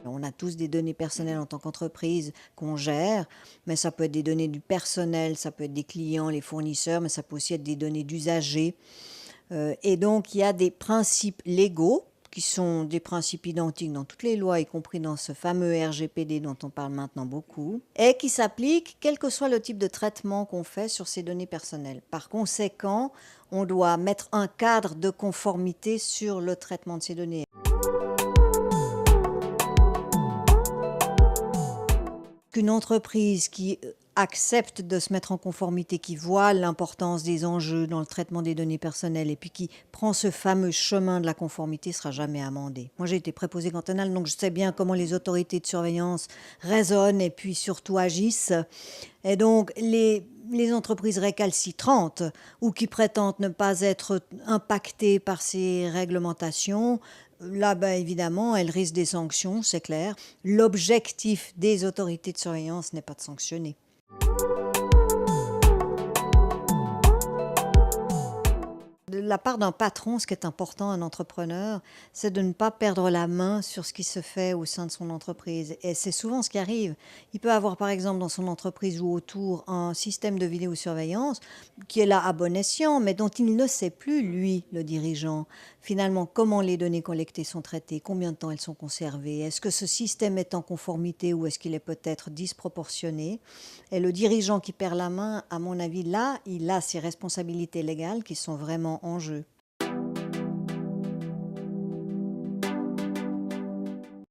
On a tous des données personnelles en tant qu'entreprise qu'on gère, mais ça peut être des données du personnel, ça peut être des clients, les fournisseurs, mais ça peut aussi être des données d'usagers. Et donc, il y a des principes légaux qui sont des principes identiques dans toutes les lois, y compris dans ce fameux RGPD dont on parle maintenant beaucoup, et qui s'appliquent quel que soit le type de traitement qu'on fait sur ces données personnelles. Par conséquent, on doit mettre un cadre de conformité sur le traitement de ces données. Qu'une entreprise qui accepte de se mettre en conformité, qui voit l'importance des enjeux dans le traitement des données personnelles et puis qui prend ce fameux chemin de la conformité sera jamais amendée. Moi, j'ai été préposée cantonale, donc je sais bien comment les autorités de surveillance raisonnent et puis surtout agissent. Et donc, les entreprises récalcitrantes ou qui prétendent ne pas être impactées par ces réglementations, là, ben, évidemment, elles risquent des sanctions, c'est clair. L'objectif des autorités de surveillance n'est pas de sanctionner. De la part d'un patron, ce qui est important, un entrepreneur, c'est de ne pas perdre la main sur ce qui se fait au sein de son entreprise. Et c'est souvent ce qui arrive. Il peut avoir, par exemple, dans son entreprise ou autour, un système de vidéosurveillance qui est là à bon escient, mais dont il ne sait plus, lui, le dirigeant, finalement, comment les données collectées sont traitées, combien de temps elles sont conservées, est-ce que ce système est en conformité ou est-ce qu'il est peut-être disproportionné. Et le dirigeant qui perd la main, à mon avis, là, il a ses responsabilités légales qui sont vraiment en jeu.